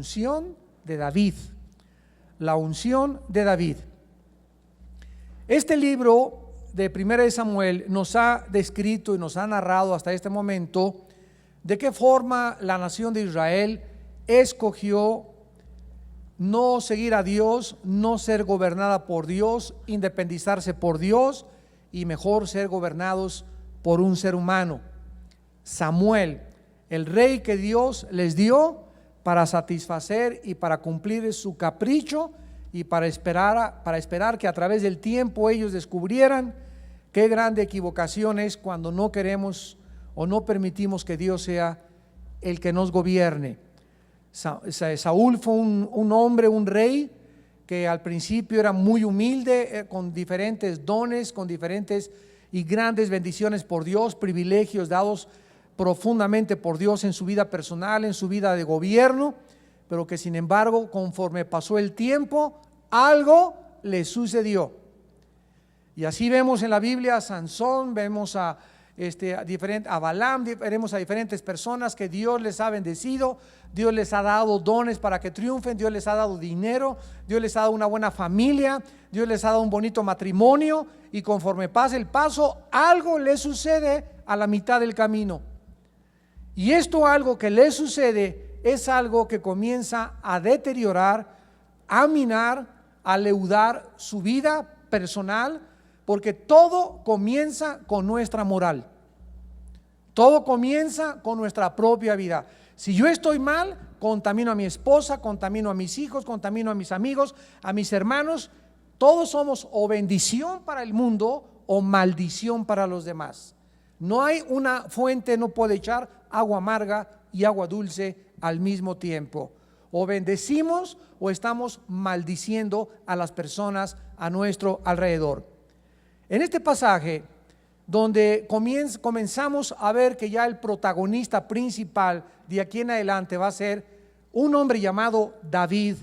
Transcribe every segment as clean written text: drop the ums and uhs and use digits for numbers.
unción de David. La unción de David. Este libro de Primera de Samuel nos ha descrito y nos ha narrado hasta este momento de qué forma la nación de Israel escogió no seguir a Dios, no ser gobernada por Dios, independizarse por Dios y mejor ser gobernados por un ser humano, Samuel, el rey que Dios les dio para satisfacer y para cumplir su capricho y para esperar que a través del tiempo ellos descubrieran qué grande equivocación es cuando no queremos o no permitimos que Dios sea el que nos gobierne. Saúl fue un hombre, un rey que al principio era muy humilde, con diferentes dones, con diferentes y grandes bendiciones por Dios, privilegios dados profundamente por Dios en su vida personal, en su vida de gobierno, pero que sin embargo conforme pasó el tiempo algo le sucedió. Y así vemos en la Biblia a Sansón, vemos a Balaam, veremos a diferentes personas que Dios les ha bendecido, Dios les ha dado dones para que triunfen, Dios les ha dado dinero, Dios les ha dado una buena familia, Dios les ha dado un bonito matrimonio, y conforme pasa el paso, algo les sucede a la mitad del camino. Y esto algo que les sucede es algo que comienza a deteriorar, a minar, a leudar su vida personal, porque todo comienza con nuestra moral. Todo comienza con nuestra propia vida. Si yo estoy mal, contamino a mi esposa, contamino a mis hijos, contamino a mis amigos, a mis hermanos. Todos somos o bendición para el mundo o maldición para los demás. No hay una fuente, no puede echar agua amarga y agua dulce al mismo tiempo. O bendecimos o estamos maldiciendo a las personas a nuestro alrededor. En este pasaje, donde comenzamos a ver que ya el protagonista principal de aquí en adelante va a ser un hombre llamado David,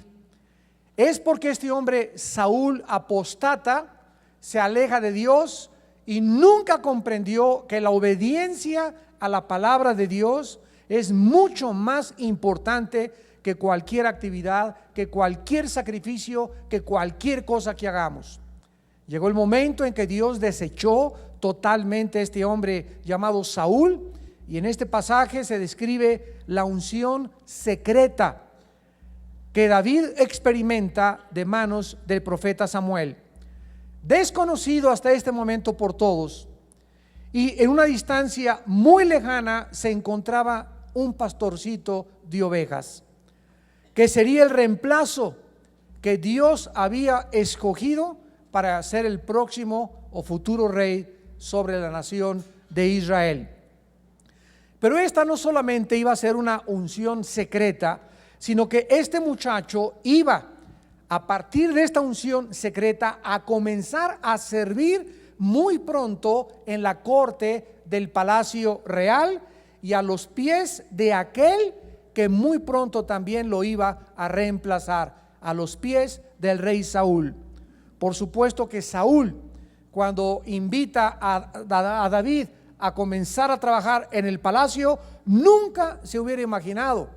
es porque este hombre Saúl apostata, se aleja de Dios y nunca comprendió que la obediencia a la palabra de Dios es mucho más importante que cualquier actividad, que cualquier sacrificio, que cualquier cosa que hagamos. Llegó el momento en que Dios desechó totalmente a este hombre llamado Saúl, y en este pasaje se describe la unción secreta que David experimenta de manos del profeta Samuel, desconocido hasta este momento por todos. Y en una distancia muy lejana se encontraba un pastorcito de ovejas, que sería el reemplazo que Dios había escogido para ser el próximo o futuro rey sobre la nación de Israel. Pero esta no solamente iba a ser una unción secreta, sino que este muchacho iba, a partir de esta unción secreta, a comenzar a servir muy pronto en la corte del palacio real y a los pies de aquel que muy pronto también lo iba a reemplazar, a los pies del rey Saúl. Por supuesto que Saúl, cuando invita a David a comenzar a trabajar en el palacio, nunca se hubiera imaginado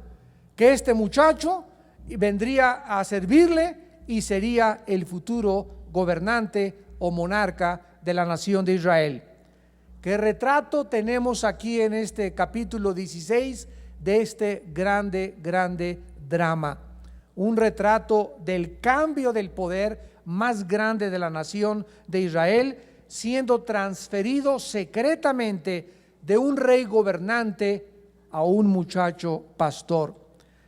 que este muchacho vendría a servirle y sería el futuro gobernante o monarca de la nación de Israel. ¿Qué retrato tenemos aquí en este capítulo 16 de este grande drama? Un retrato del cambio del poder más grande de la nación de Israel, siendo transferido secretamente de un rey gobernante a un muchacho pastor.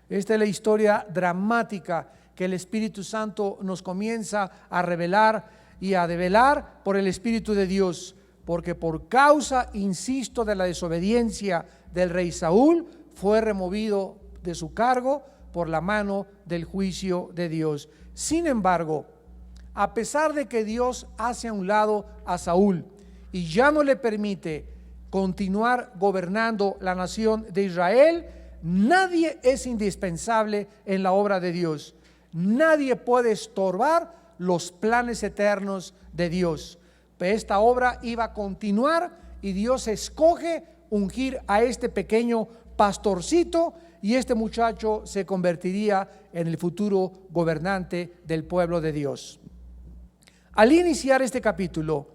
Esta es la historia dramática que el Espíritu Santo nos comienza a revelar y a develar por el Espíritu de Dios, porque por causa, insisto, de la desobediencia del rey Saúl, fue removido de su cargo por la mano del juicio de Dios. Sin embargo, a pesar de que Dios hace a un lado a Saúl y ya no le permite continuar gobernando la nación de Israel, nadie es indispensable en la obra de Dios. Nadie puede estorbar los planes eternos de Dios. Pero esta obra iba a continuar y Dios escoge ungir a este pequeño pastorcito y este muchacho se convertiría en el futuro gobernante del pueblo de Dios. Al iniciar este capítulo,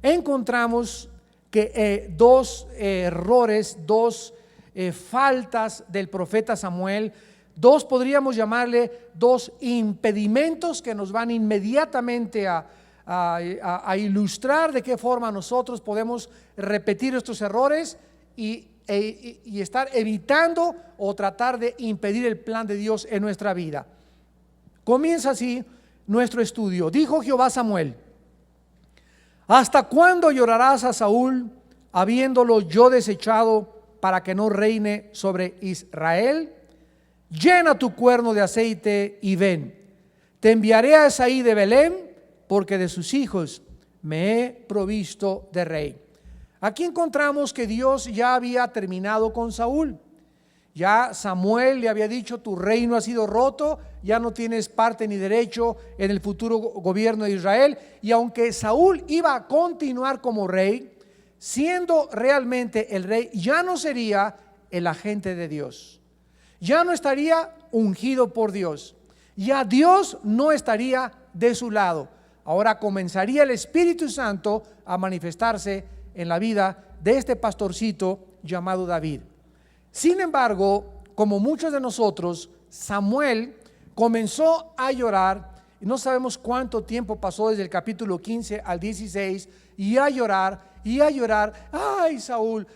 encontramos que dos errores, dos faltas del profeta Samuel, dos, podríamos llamarle dos impedimentos que nos van inmediatamente a ilustrar de qué forma nosotros podemos repetir estos errores y estar evitando o tratar de impedir el plan de Dios en nuestra vida. Comienza así nuestro estudio. Dijo Jehová a Samuel: ¿hasta cuándo llorarás a Saúl, habiéndolo yo desechado, para que no reine sobre Israel? Llena tu cuerno de aceite y ven. Te enviaré a Esaí de Belén, porque de sus hijos me he provisto de rey. Aquí encontramos que Dios ya había terminado con Saúl. Ya Samuel le había dicho: tu reino ha sido roto, ya no tienes parte ni derecho en el futuro gobierno de Israel. Y aunque Saúl iba a continuar como rey, siendo realmente el rey, ya no sería el agente de Dios, ya no estaría ungido por Dios, ya Dios no estaría de su lado. Ahora comenzaría el Espíritu Santo a manifestarse en la vida de este pastorcito llamado David. Sin embargo, como muchos de nosotros, Samuel comenzó a llorar, y no sabemos cuánto tiempo pasó desde el capítulo 15 al 16, y a llorar, ay Saúl,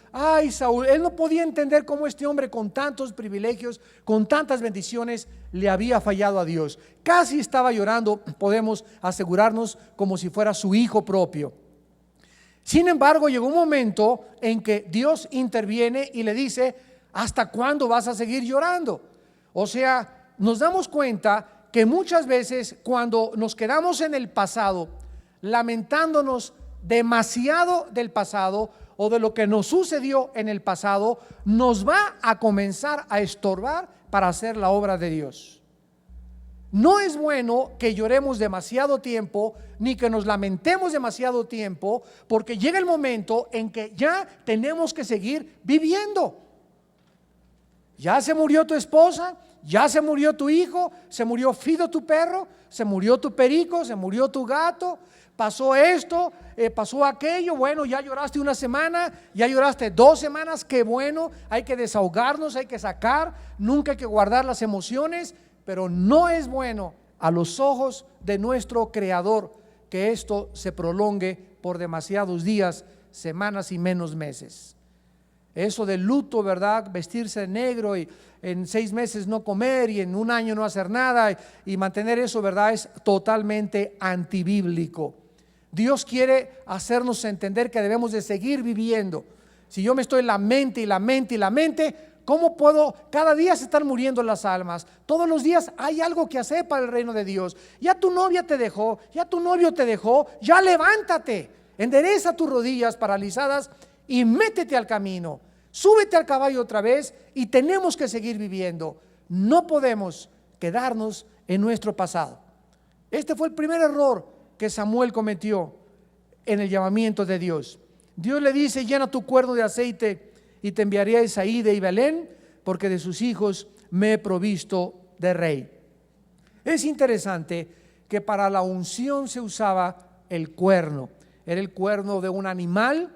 él no podía entender cómo este hombre con tantos privilegios, con tantas bendiciones, le había fallado a Dios. Casi estaba llorando, podemos asegurarnos, como si fuera su hijo propio. Sin embargo, llegó un momento en que Dios interviene y le dice: ¿hasta cuándo vas a seguir llorando? O sea, nos damos cuenta que muchas veces cuando nos quedamos en el pasado, lamentándonos demasiado del pasado o de lo que nos sucedió en el pasado, nos va a comenzar a estorbar para hacer la obra de Dios. No es bueno que lloremos demasiado tiempo, ni que nos lamentemos demasiado tiempo, porque llega el momento en que ya tenemos que seguir viviendo. Ya se murió tu esposa, ya se murió tu hijo, se murió Fido tu perro, se murió tu perico, se murió tu gato, pasó esto, pasó aquello. Bueno, ya lloraste una semana, ya lloraste 2 semanas, qué bueno, hay que desahogarnos, hay que sacar, nunca hay que guardar las emociones, pero no es bueno a los ojos de nuestro Creador que esto se prolongue por demasiados días, semanas y menos meses. Eso del luto, ¿verdad? Vestirse de negro y en 6 meses no comer y en 1 año no hacer nada y mantener eso, ¿verdad? Es totalmente antibíblico. Dios quiere hacernos entender que debemos de seguir viviendo. Si yo me estoy lamente, ¿cómo puedo? Cada día se están muriendo las almas. Todos los días hay algo que hacer para el reino de Dios. Ya tu novia te dejó, ya tu novio te dejó, ya levántate, endereza tus rodillas paralizadas y métete al camino. Súbete al caballo otra vez y tenemos que seguir viviendo. No podemos quedarnos en nuestro pasado. Este fue el primer error que Samuel cometió en el llamamiento de Dios. Dios le dice: llena tu cuerno de aceite y te enviaré a Esaí de Belén, porque de sus hijos me he provisto de rey. Es interesante que para la unción se usaba el cuerno. Era el cuerno de un animal,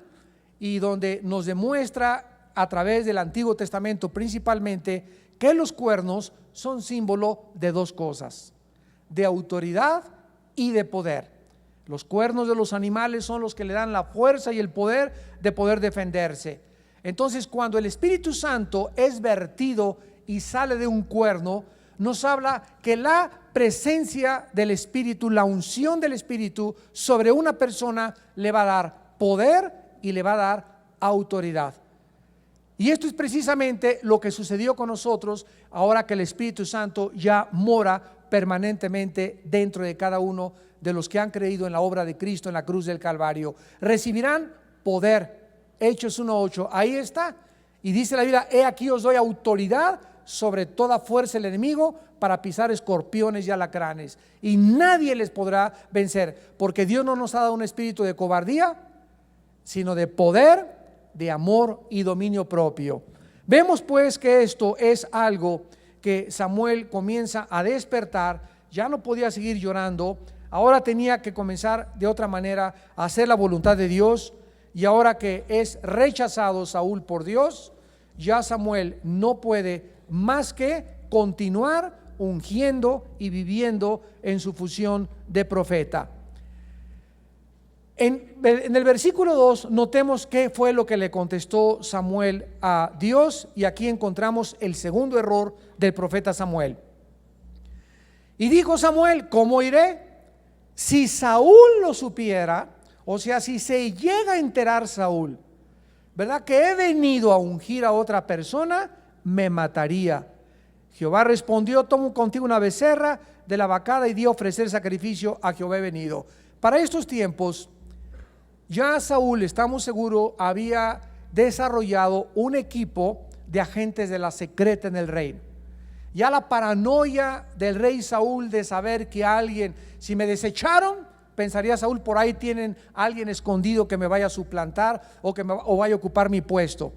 y donde nos demuestra a través del Antiguo Testamento principalmente que los cuernos son símbolo de 2 cosas: de autoridad y de poder. Los cuernos de los animales son los que le dan la fuerza y el poder de poder defenderse. Entonces, cuando el Espíritu Santo es vertido y sale de un cuerno, nos habla que la presencia del Espíritu, la unción del Espíritu sobre una persona le va a dar poder y le va a dar autoridad. Y esto es precisamente lo que sucedió con nosotros ahora que el Espíritu Santo ya mora permanentemente dentro de cada uno de los que han creído en la obra de Cristo en la cruz del Calvario. Recibirán poder. Hechos 1:8, ahí está. Y dice la Biblia: he aquí os doy autoridad sobre toda fuerza del enemigo para pisar escorpiones y alacranes, y nadie les podrá vencer, porque Dios no nos ha dado un espíritu de cobardía, sino de poder, de amor y dominio propio. Vemos pues que esto es algo que Samuel comienza a despertar. Ya no podía seguir llorando, ahora tenía que comenzar de otra manera a hacer la voluntad de Dios. Y ahora que es rechazado Saúl por Dios, ya Samuel no puede más que continuar ungiendo y viviendo en su función de profeta. En el versículo 2 notemos qué fue lo que le contestó Samuel a Dios, y aquí encontramos el segundo error del profeta Samuel. Y dijo Samuel: ¿cómo iré? Si Saúl lo supiera, o sea, si se llega a enterar Saúl, ¿verdad?, que he venido a ungir a otra persona, me mataría. Jehová respondió: tomo contigo una becerra de la vacada y di a ofrecer sacrificio a Jehová he venido. Para estos tiempos, ya Saúl, estamos seguros, había desarrollado un equipo de agentes de la secreta en el reino. Ya la paranoia del rey Saúl de saber que alguien, si me desecharon, pensaría Saúl, por ahí tienen a alguien escondido que me vaya a suplantar o vaya a ocupar mi puesto.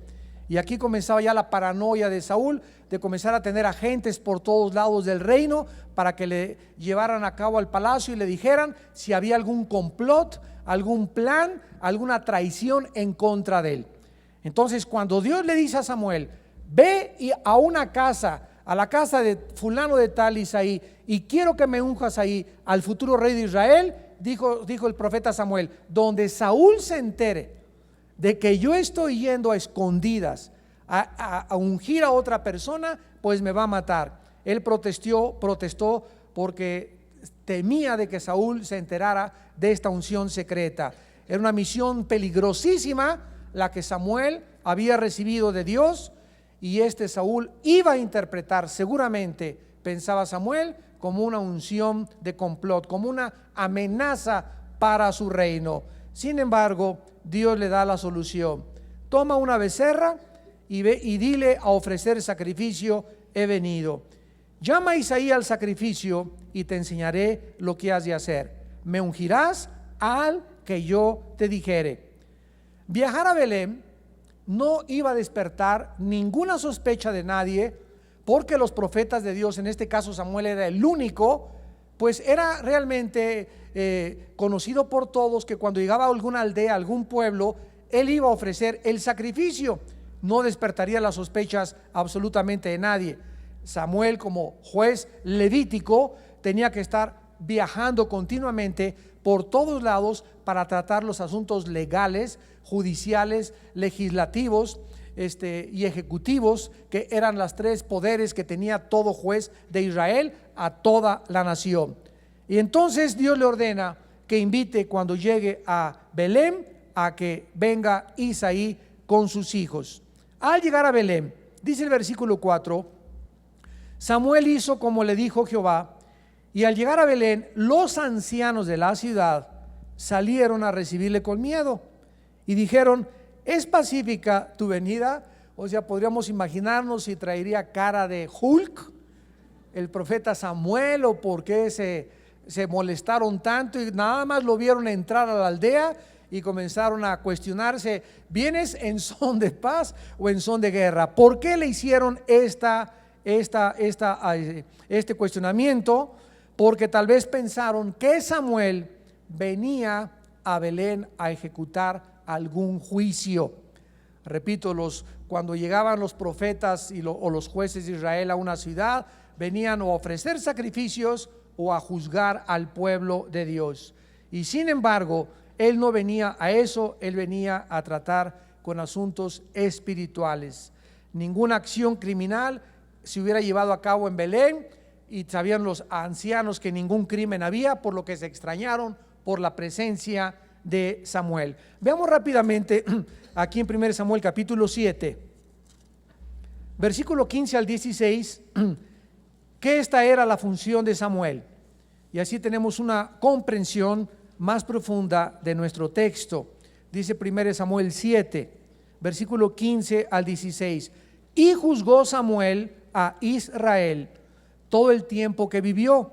Y aquí comenzaba ya la paranoia de Saúl de comenzar a tener agentes por todos lados del reino para que le llevaran a cabo al palacio y le dijeran si había algún complot, algún plan, alguna traición en contra de él. Entonces, cuando Dios le dice a Samuel: ve a una casa, a la casa de fulano de tal Isaí, y quiero que me unjas ahí al futuro rey de Israel, dijo el profeta Samuel: donde Saúl se entere de que yo estoy yendo a escondidas a ungir a otra persona, pues me va a matar. Él protestó porque temía de que Saúl se enterara de esta unción secreta. Era una misión peligrosísima la que Samuel había recibido de Dios, y Saúl iba a interpretar, seguramente pensaba Samuel, como una unción de complot, como una amenaza para su reino. Sin embargo, Dios le da la solución: toma una becerra y dile a ofrecer sacrificio he venido. Llama a Isaí al sacrificio y te enseñaré lo que has de hacer. Me ungirás al que yo te dijere. Viajar a Belén no iba a despertar ninguna sospecha de nadie, porque los profetas de Dios, en este caso Samuel era el único, pues era realmente conocido por todos que cuando llegaba a alguna aldea, algún pueblo, él iba a ofrecer el sacrificio. No despertaría las sospechas absolutamente de nadie. Samuel, como juez levítico, tenía que estar viajando continuamente por todos lados para tratar los asuntos legales, judiciales, legislativos y ejecutivos, que eran las tres poderes que tenía todo juez de Israel a toda la nación. Y entonces Dios le ordena que invite, cuando llegue a Belén, a que venga Isaí con sus hijos. Al llegar a Belén, dice el versículo 4, Samuel hizo como le dijo Jehová, y al llegar a Belén, los ancianos de la ciudad salieron a recibirle con miedo y dijeron: ¿es pacífica tu venida? O sea, podríamos imaginarnos si traería cara de Hulk el profeta Samuel, o por qué se molestaron tanto y nada más lo vieron entrar a la aldea y comenzaron a cuestionarse: ¿vienes en son de paz o en son de guerra? ¿Por qué le hicieron este cuestionamiento? Porque tal vez pensaron que Samuel venía a Belén a ejecutar algún juicio. Repito, cuando llegaban los profetas o los jueces de Israel a una ciudad, venían o a ofrecer sacrificios o a juzgar al pueblo de Dios. Y sin embargo, él no venía a eso, él venía a tratar con asuntos espirituales. Ninguna acción criminal se hubiera llevado a cabo en Belén, y sabían los ancianos que ningún crimen había, por lo que se extrañaron por la presencia de Samuel. Veamos rápidamente aquí en 1 Samuel capítulo 7, versículo 15 al 16, que esta era la función de Samuel, y así tenemos una comprensión más profunda de nuestro texto. Dice 1 Samuel 7, versículo 15 al 16: y juzgó Samuel a Israel todo el tiempo que vivió,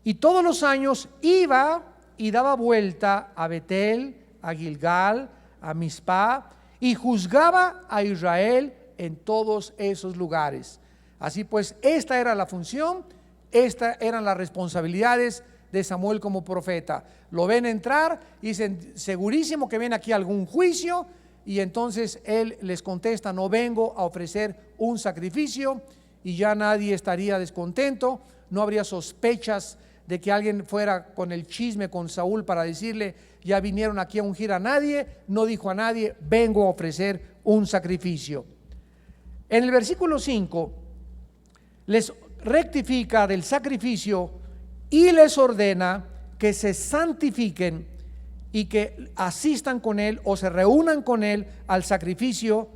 y todos los años iba y daba vuelta a Betel, a Gilgal, a Mizpah, y juzgaba a Israel en todos esos lugares. Así pues, esta era la función, estas eran las responsabilidades de Samuel como profeta. Lo ven entrar y dicen, segurísimo que viene aquí algún juicio, y entonces él les contesta, no vengo a ofrecer un sacrificio, y ya nadie estaría descontento, no habría sospechas de que alguien fuera con el chisme con Saúl para decirle, ya vinieron aquí a ungir a nadie. No dijo a nadie, vengo a ofrecer un sacrificio. En el versículo 5 les rectifica del sacrificio y les ordena que se santifiquen y que asistan con él o se reúnan con él al sacrificio,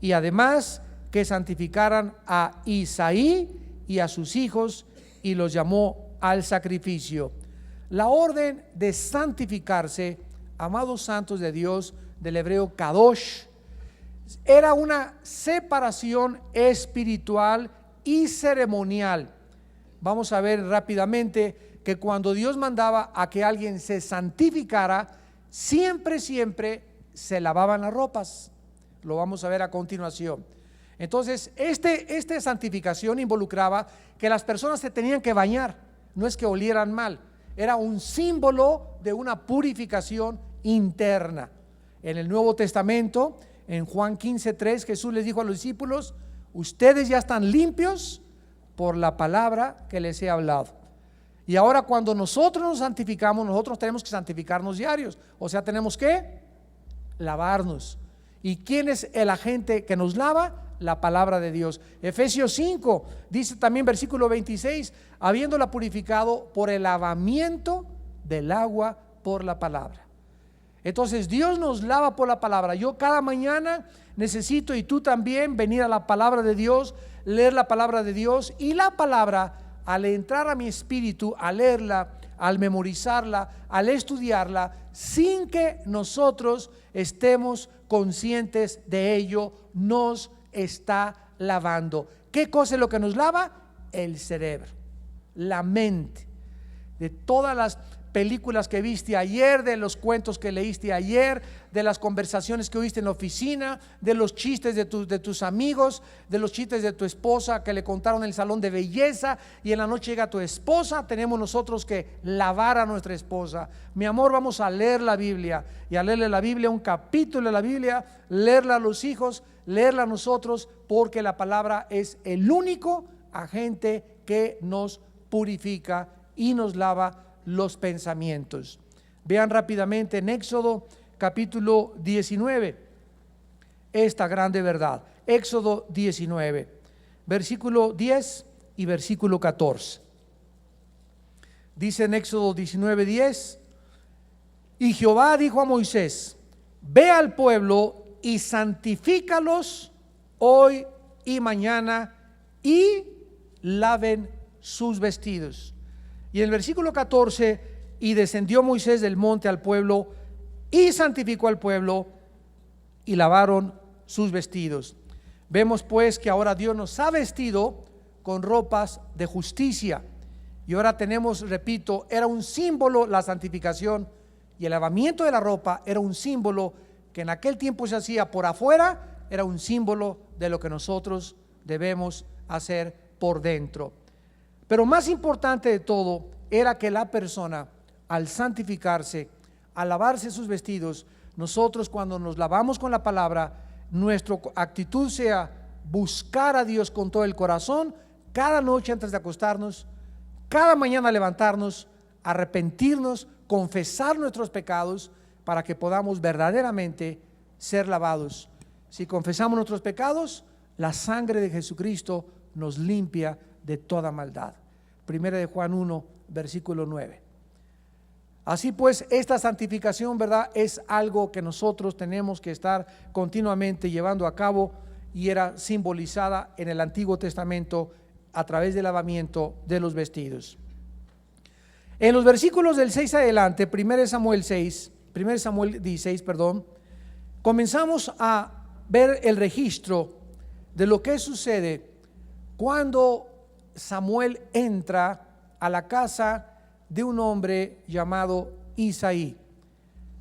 y además que santificaran a Isaí y a sus hijos, y los llamó al sacrificio. La orden de santificarse, amados santos de Dios, del hebreo kadosh, era una separación espiritual y ceremonial. Vamos a ver rápidamente que cuando Dios mandaba a que alguien se santificara, siempre se lavaban las ropas. Lo vamos a ver a continuación. Entonces, esta santificación involucraba que las personas se tenían que bañar, no es que olieran mal, era un símbolo de una purificación interna. En el Nuevo Testamento, en Juan 15:3, Jesús les dijo a los discípulos, ustedes ya están limpios por la palabra que les he hablado. Y ahora cuando nosotros nos santificamos, nosotros tenemos que santificarnos diarios, o sea, tenemos que lavarnos. ¿Y quién es el agente que nos lava? La palabra de Dios. Efesios 5 dice también, versículo 26, habiéndola purificado por el lavamiento del agua por la palabra. Entonces Dios nos lava por la palabra. Yo cada mañana necesito, y tú también, venir a la palabra de Dios, leer la palabra de Dios, y la palabra, al entrar a mi espíritu, al leerla, al memorizarla, al estudiarla, sin que nosotros estemos conscientes de ello, nos está lavando. ¿Qué cosa es lo que nos lava? El cerebro, la mente. De todas las películas que viste ayer, de los cuentos que leíste ayer, de las conversaciones que oíste en la oficina, de los chistes de tus amigos, de los chistes de tu esposa que le contaron en el salón de belleza, y en la noche llega tu esposa, tenemos nosotros que lavar a nuestra esposa. Mi amor, vamos a leer la Biblia, y a leerle la Biblia, un capítulo de la Biblia, leerla a los hijos, leerla a nosotros, porque la palabra es el único agente que nos purifica y nos lava los pensamientos. Vean rápidamente en Éxodo capítulo 19 esta grande verdad. Éxodo 19, versículo 10 y versículo 14. Dice en Éxodo 19:10, y Jehová dijo a Moisés, ve al pueblo y santifícalos hoy y mañana, y laven sus vestidos. Y en el versículo 14, y descendió Moisés del monte al pueblo y santificó al pueblo y lavaron sus vestidos. Vemos pues que ahora Dios nos ha vestido con ropas de justicia, y ahora tenemos, repito, era un símbolo la santificación, y el lavamiento de la ropa era un símbolo que en aquel tiempo se hacía por afuera, era un símbolo de lo que nosotros debemos hacer por dentro. Pero más importante de todo era que la persona, al santificarse, al lavarse sus vestidos, nosotros cuando nos lavamos con la palabra, nuestra actitud sea buscar a Dios con todo el corazón, cada noche antes de acostarnos, cada mañana levantarnos, arrepentirnos, confesar nuestros pecados, para que podamos verdaderamente ser lavados. Si confesamos nuestros pecados, la sangre de Jesucristo nos limpia de toda maldad. Primera de Juan 1, versículo 9. Así pues, esta santificación, ¿verdad?, es algo que nosotros tenemos que estar continuamente llevando a cabo, y era simbolizada en el Antiguo Testamento a través del lavamiento de los vestidos. En los versículos del 6 adelante, 1 Samuel 16, comenzamos a ver el registro de lo que sucede cuando Samuel entra a la casa de un hombre llamado Isaí.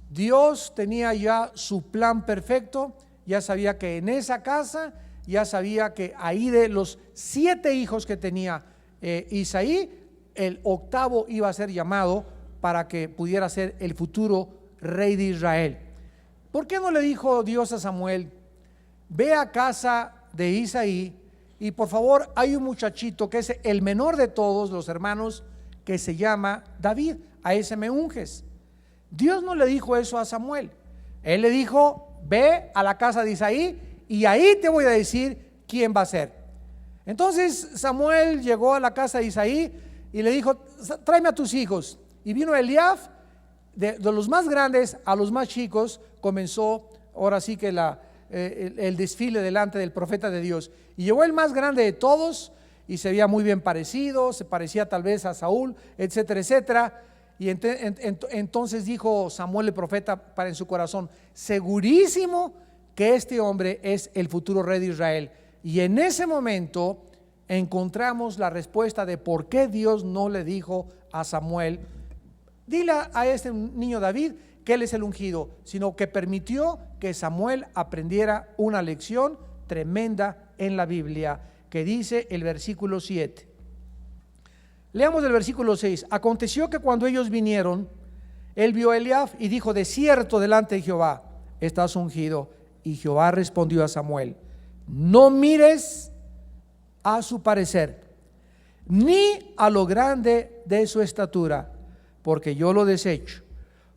Dios tenía ya su plan perfecto, ya sabía que en esa casa ya sabía que ahí de los 7 hijos que tenía Isaí, el octavo iba a ser llamado para que pudiera ser el futuro rey de Israel. ¿Por qué no le dijo Dios a Samuel: ve a casa de Isaí y por favor hay un muchachito que es el menor de todos los hermanos que se llama David, a ese me unges? Dios no le dijo eso a Samuel. Él le dijo: ve a la casa de Isaí y ahí te voy a decir quién va a ser. Entonces Samuel llegó a la casa de Isaí y le dijo: tráeme a tus hijos. Y vino Eliab, de los más grandes a los más chicos, comenzó ahora sí que el desfile delante del profeta de Dios. Y llegó el más grande de todos y se veía muy bien parecido, se parecía tal vez a Saúl, etcétera, etcétera. Y entonces dijo Samuel el profeta para en su corazón: segurísimo que este hombre es el futuro rey de Israel. Y en ese momento encontramos la respuesta de por qué Dios no le dijo a Samuel: dile a este niño David que él es el ungido, sino que permitió que Samuel aprendiera una lección tremenda en la Biblia, que dice el versículo 7. Leamos el versículo 6. Aconteció que cuando ellos vinieron, él vio a Eliab y dijo: de cierto delante de Jehová estás ungido. Y Jehová respondió a Samuel: no mires a su parecer, ni a lo grande de su estatura, porque yo lo desecho.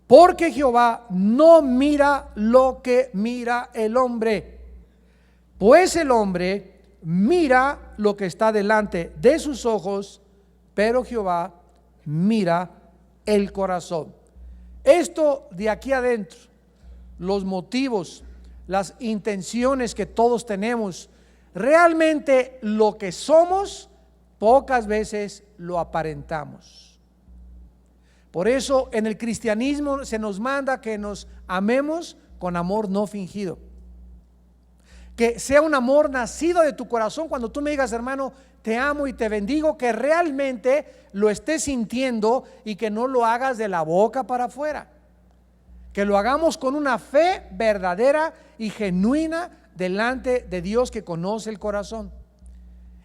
Porque Jehová no mira lo que mira el hombre, pues el hombre mira lo que está delante de sus ojos, pero Jehová mira el corazón. Esto de aquí adentro, los motivos, las intenciones que todos tenemos, realmente lo que somos, pocas veces lo aparentamos. Por eso en el cristianismo se nos manda que nos amemos con amor no fingido, que sea un amor nacido de tu corazón. Cuando tú me digas: hermano, te amo y te bendigo, que realmente lo estés sintiendo y que no lo hagas de la boca para afuera, que lo hagamos con una fe verdadera y genuina delante de Dios que conoce el corazón,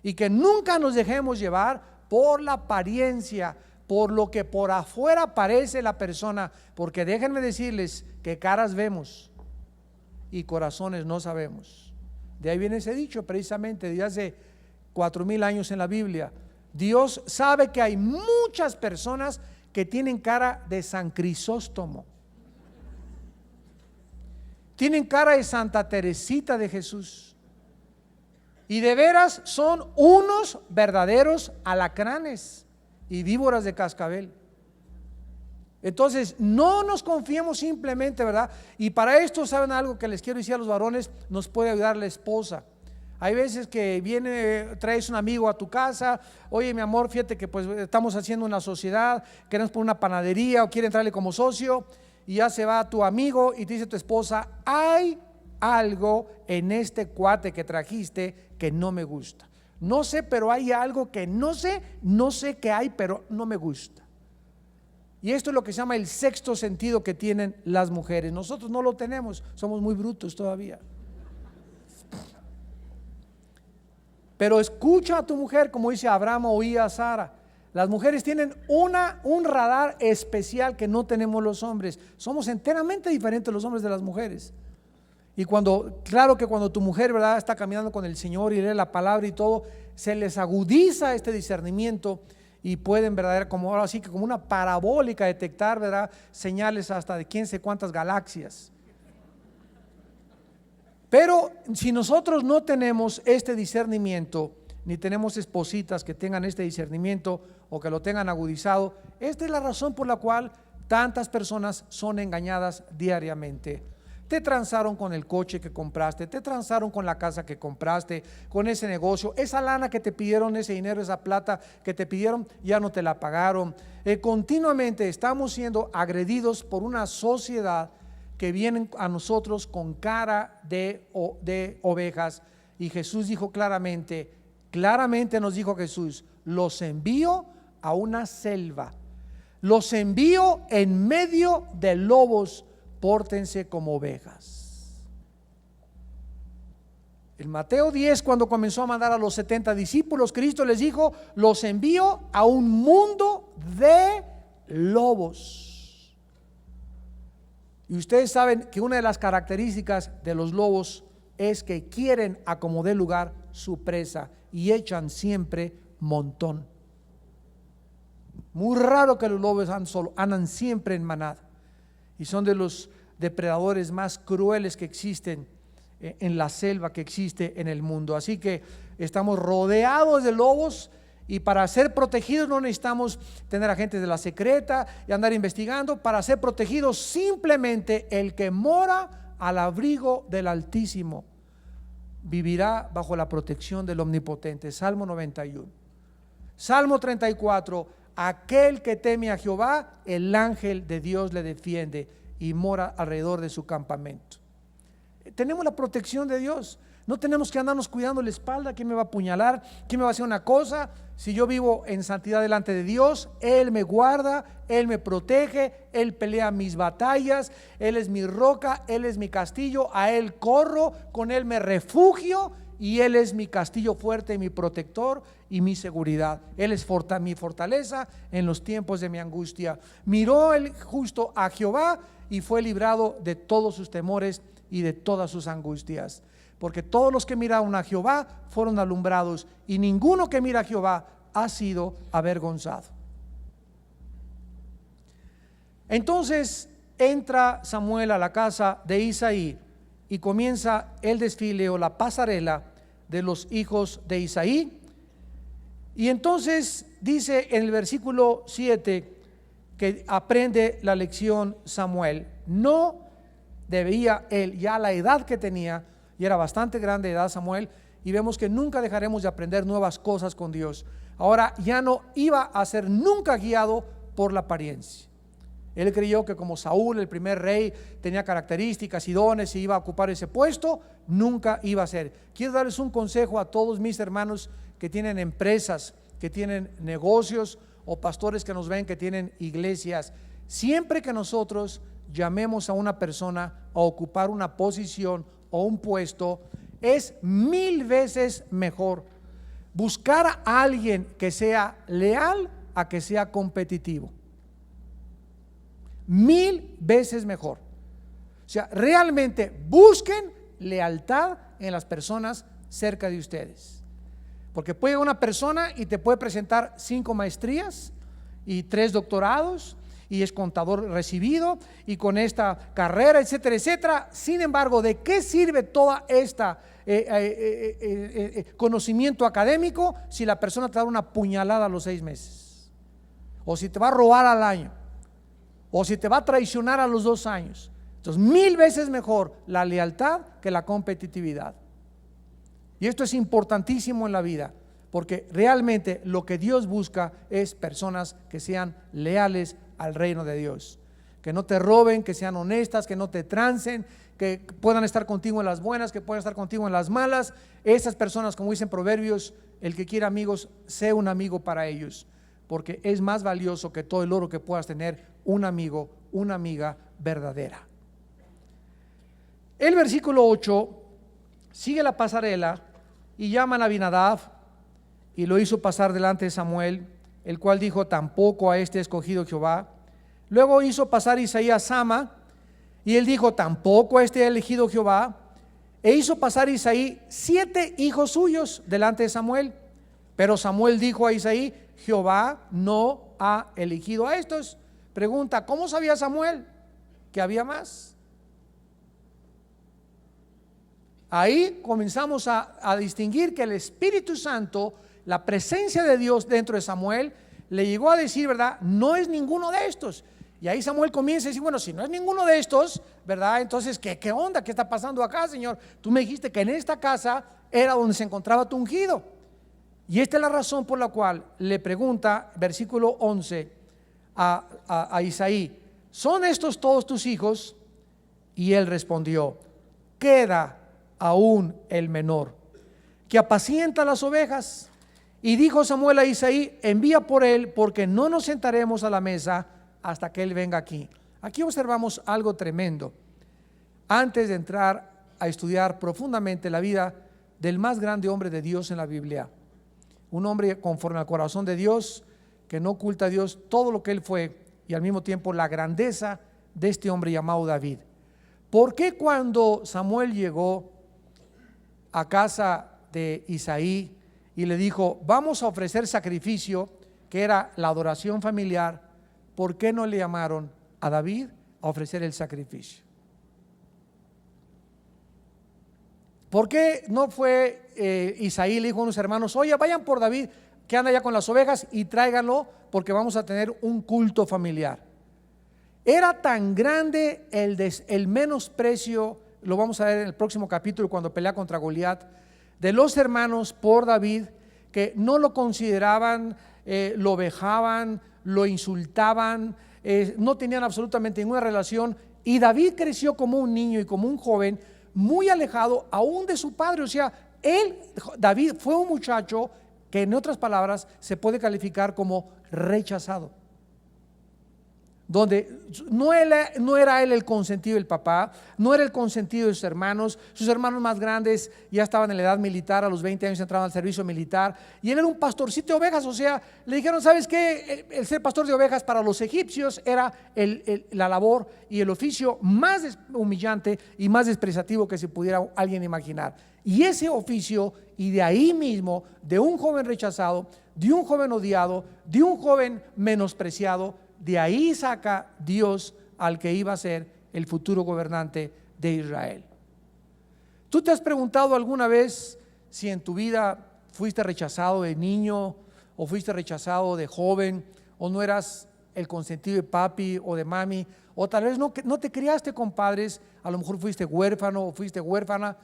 y que nunca nos dejemos llevar por la apariencia, por lo que por afuera parece la persona, porque déjenme decirles que caras vemos y corazones no sabemos. De ahí viene ese dicho precisamente de hace 4000 años en la Biblia. Dios sabe que hay muchas personas que tienen cara de San Crisóstomo, tienen cara de Santa Teresita de Jesús, y de veras son unos verdaderos alacranes y víboras de cascabel. Entonces no nos confiemos simplemente, ¿verdad? Y para esto, ¿saben algo que les quiero decir a los varones? Nos puede ayudar la esposa. Hay veces que traes un amigo a tu casa: oye, mi amor, fíjate que pues estamos haciendo una sociedad, queremos poner una panadería o quiere entrarle como socio, y ya se va tu amigo y te dice tu esposa: hay algo en este cuate que trajiste que no me gusta. No sé, pero hay algo que no sé qué hay, pero no me gusta. Y esto es lo que se llama el sexto sentido que tienen las mujeres. Nosotros no lo tenemos, somos muy brutos todavía. Pero escucha a tu mujer, como dice Abraham oía a Sara. Las mujeres tienen un radar especial que no tenemos los hombres. Somos enteramente diferentes los hombres de las mujeres. Y claro que cuando tu mujer, ¿verdad?, está caminando con el Señor y lee la palabra y todo, se les agudiza este discernimiento y pueden, ¿verdad?, como ahora sí que como una parabólica detectar, ¿verdad?, señales hasta de quién sé cuántas galaxias. Pero si nosotros no tenemos este discernimiento, ni tenemos espositas que tengan este discernimiento o que lo tengan agudizado, esta es la razón por la cual tantas personas son engañadas diariamente. Te transaron con el coche que compraste, te transaron con la casa que compraste, con ese negocio, esa lana que te pidieron, ese dinero, esa plata que te pidieron, ya no te la pagaron. Continuamente estamos siendo agredidos por una sociedad que viene a nosotros con cara de ovejas. Y Jesús dijo claramente nos dijo Jesús: los envío a una selva, los envío en medio de lobos, pórtense como ovejas. En Mateo 10, cuando comenzó a mandar a los 70 discípulos, Cristo les dijo: los envío a un mundo de lobos. Y ustedes saben que una de las características de los lobos es que quieren a como dé lugar su presa y echan siempre montón. Muy raro que los lobos andan siempre en manada, y son de los depredadores más crueles que existen en la selva que existe en el mundo. Así que estamos rodeados de lobos, y para ser protegidos no necesitamos tener agentes de la secreta y andar investigando. Para ser protegidos, simplemente el que mora al abrigo del Altísimo vivirá bajo la protección del Omnipotente. Salmo 91. Salmo 34: aquel que teme a Jehová, el ángel de Dios le defiende y mora alrededor de su campamento. Tenemos la protección de Dios. No tenemos que andarnos cuidando la espalda: ¿quién me va a apuñalar? ¿Quién me va a hacer una cosa? Si yo vivo en santidad delante de Dios, Él me guarda, Él me protege, Él pelea mis batallas, Él es mi roca, Él es mi castillo, a Él corro, con Él me refugio, y Él es mi castillo fuerte, mi protector y mi seguridad. Él es mi fortaleza en los tiempos de mi angustia. Miró el justo a Jehová y fue librado de todos sus temores y de todas sus angustias. Porque todos los que miraron a Jehová fueron alumbrados, y ninguno que mira a Jehová ha sido avergonzado. Entonces entra Samuel a la casa de Isaí y comienza el desfile o la pasarela de los hijos de Isaí. Y entonces dice en el versículo 7 que aprende la lección Samuel. No debía él, ya la edad que tenía, y era bastante grande de edad Samuel, y vemos que nunca dejaremos de aprender nuevas cosas con Dios. Ahora ya no iba a ser nunca guiado por la apariencia. Él creyó que como Saúl, el primer rey, tenía características y dones y iba a ocupar ese puesto. Nunca iba a ser. Quiero darles un consejo a todos mis hermanos que tienen empresas, que tienen negocios, o pastores que nos ven que tienen iglesias. Siempre que nosotros llamemos a una persona a ocupar una posición o un puesto, es 1000 veces mejor buscar a alguien que sea leal a que sea competitivo. 1000 veces mejor. O sea, realmente busquen lealtad en las personas cerca de ustedes, porque puede llegar una persona y te puede presentar 5 maestrías y 3 doctorados, y es contador recibido y con esta carrera, etcétera, etcétera. Sin embargo, ¿de qué sirve toda esta conocimiento académico si la persona te da una puñalada a los 6 meses? O si te va a robar al año, o si te va a traicionar a los 2 años. Entonces, 1000 veces mejor la lealtad que la competitividad. Y esto es importantísimo en la vida, porque realmente lo que Dios busca es personas que sean leales al reino de Dios, que no te roben, que sean honestas, que no te trancen, que puedan estar contigo en las buenas, que puedan estar contigo en las malas. Esas personas, como dicen Proverbios, el que quiera amigos, sea un amigo para ellos, porque es más valioso que todo el oro que puedas tener un amigo, una amiga verdadera. El versículo 8 sigue la pasarela y llaman a Abinadab y lo hizo pasar delante de Samuel, el cual dijo: tampoco a este ha escogido Jehová. Luego hizo pasar Isaí a Sama, y él dijo: tampoco a este ha elegido Jehová. E hizo pasar Isaí 7 hijos suyos delante de Samuel. Pero Samuel dijo a Isaí: Jehová no ha elegido a estos. Pregunta: ¿cómo sabía Samuel que había más? Ahí comenzamos a distinguir que el Espíritu Santo, la presencia de Dios dentro de Samuel, le llegó a decir, ¿verdad? No es ninguno de estos. Y ahí Samuel comienza a decir: bueno, si no es ninguno de estos, ¿verdad? Entonces, ¿qué onda? ¿Qué está pasando acá, Señor? Tú me dijiste que en esta casa era donde se encontraba tu ungido. Y esta es la razón por la cual le pregunta, versículo 11, a Isaí: ¿son estos todos tus hijos? Y él respondió: queda aún el menor, que apacienta las ovejas. Y dijo Samuel a Isaí: envía por él, porque no nos sentaremos a la mesa hasta que él venga aquí. Aquí observamos algo tremendo. Antes de entrar a estudiar profundamente la vida del más grande hombre de Dios en la Biblia. Un hombre conforme al corazón de Dios, que no oculta a Dios todo lo que él fue, y al mismo tiempo la grandeza de este hombre llamado David. ¿Por qué cuando Samuel llegó a casa de Isaí y le dijo, vamos a ofrecer sacrificio, que era la adoración familiar, por qué no le llamaron a David a ofrecer el sacrificio? ¿Por qué no fue Isaí le dijo a unos hermanos, oye, vayan por David que anda ya con las ovejas y tráiganlo porque vamos a tener un culto familiar? Era tan grande el menosprecio, lo vamos a ver en el próximo capítulo cuando pelea contra Goliat, de los hermanos por David, que no lo consideraban, lo vejaban, lo insultaban, no tenían absolutamente ninguna relación, y David creció como un niño y como un joven muy alejado aún de su padre. O sea, David fue un muchacho que en otras palabras se puede calificar como rechazado, donde no era él el consentido del papá, no era el consentido de sus hermanos más grandes ya estaban en la edad militar, a los 20 años entraban al servicio militar, y él era un pastorcito de ovejas. O sea, le dijeron, ¿sabes qué? El ser pastor de ovejas para los egipcios era la labor y el oficio más humillante y más despreciativo que se pudiera alguien imaginar. Y ese oficio, y de ahí mismo, de un joven rechazado, de un joven odiado, de un joven menospreciado, de ahí saca Dios al que iba a ser el futuro gobernante de Israel. ¿Tú te has preguntado alguna vez si en tu vida fuiste rechazado de niño, o fuiste rechazado de joven, o no eras el consentido de papi o de mami, o tal vez no te criaste con padres, a lo mejor fuiste huérfano o fuiste huérfana,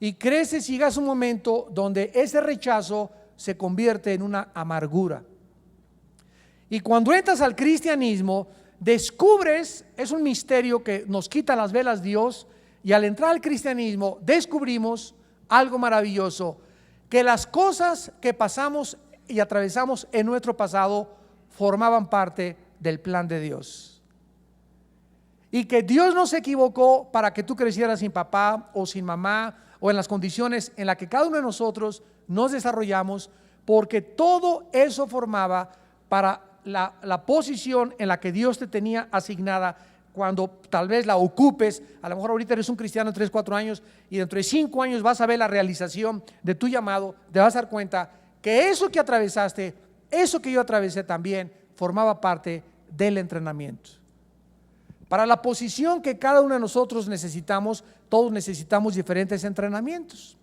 y creces y llegas a un momento donde ese rechazo se convierte en una amargura? Y cuando entras al cristianismo, descubres, es un misterio que nos quita las velas Dios, y al entrar al cristianismo descubrimos algo maravilloso, que las cosas que pasamos y atravesamos en nuestro pasado formaban parte del plan de Dios, y que Dios no se equivocó para que tú crecieras sin papá o sin mamá, o en las condiciones en las que cada uno de nosotros nos desarrollamos, porque todo eso formaba para la posición en la que Dios te tenía asignada. Cuando tal vez la ocupes, a lo mejor ahorita eres un cristiano de 3, 4 años, y dentro de 5 años vas a ver la realización de tu llamado, te vas a dar cuenta que eso que atravesaste, eso que yo atravesé también, formaba parte del entrenamiento. Para la posición que cada uno de nosotros necesitamos, todos necesitamos diferentes entrenamientos.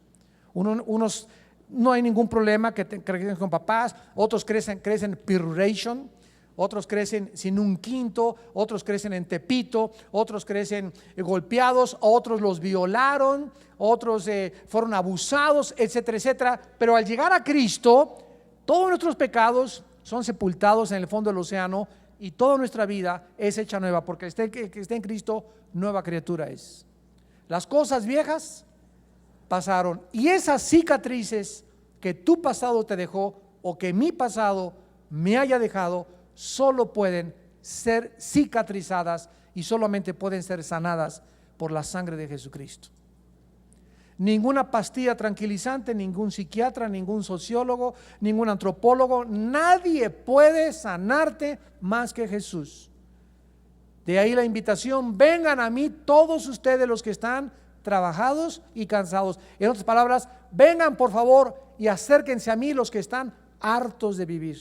Unos no hay ningún problema que crecen con papás, otros crecen piruration, otros crecen sin un quinto, otros crecen en Tepito, otros crecen golpeados, otros los violaron, otros fueron abusados, etcétera, etcétera. Pero al llegar a Cristo, todos nuestros pecados son sepultados en el fondo del océano, y toda nuestra vida es hecha nueva, porque que esté en Cristo, nueva criatura es. Las cosas viejas pasaron, y esas cicatrices que tu pasado te dejó, o que mi pasado me haya dejado, solo pueden ser cicatrizadas y solamente pueden ser sanadas por la sangre de Jesucristo. Ninguna pastilla tranquilizante, ningún psiquiatra, ningún sociólogo, ningún antropólogo, nadie puede sanarte más que Jesús. De ahí la invitación: vengan a mí todos ustedes los que están trabajados y cansados. En otras palabras, vengan por favor y acérquense a mí los que están hartos de vivir,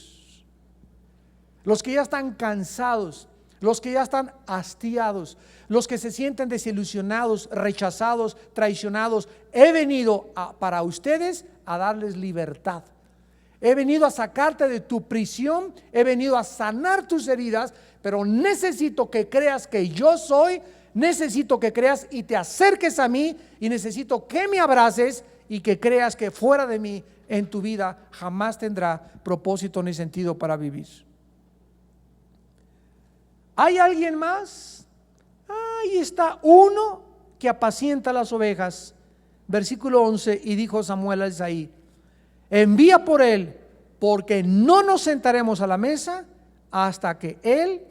los que ya están cansados, los que ya están hastiados, los que se sienten desilusionados, rechazados, traicionados. He venido para ustedes a darles libertad. He venido a sacarte de tu prisión, he venido a sanar tus heridas, pero necesito que creas que yo soy, necesito que creas y te acerques a mí, y necesito que me abraces y que creas que fuera de mí en tu vida jamás tendrá propósito ni sentido para vivir. ¿Hay alguien más? Ahí está uno que apacienta las ovejas. Versículo 11: y dijo Samuel a Isaí: envía por él, porque no nos sentaremos a la mesa hasta que él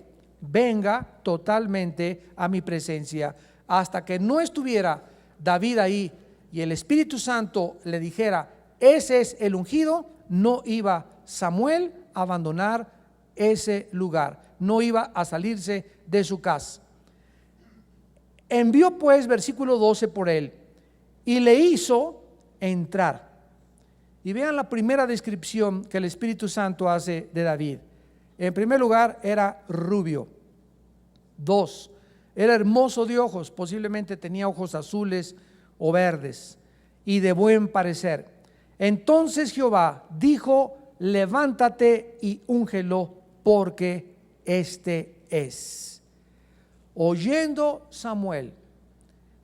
venga totalmente a mi presencia. Hasta que no estuviera David ahí y el Espíritu Santo le dijera, ese es el ungido, no iba Samuel a abandonar ese lugar, no iba a salirse de su casa. Envió pues, versículo 12, por él y le hizo entrar. Y vean la primera descripción que el Espíritu Santo hace de David. En primer lugar, era rubio. 2, era hermoso de ojos, posiblemente tenía ojos azules o verdes, y de buen parecer. Entonces Jehová dijo, levántate y úngelo, porque este es. Oyendo Samuel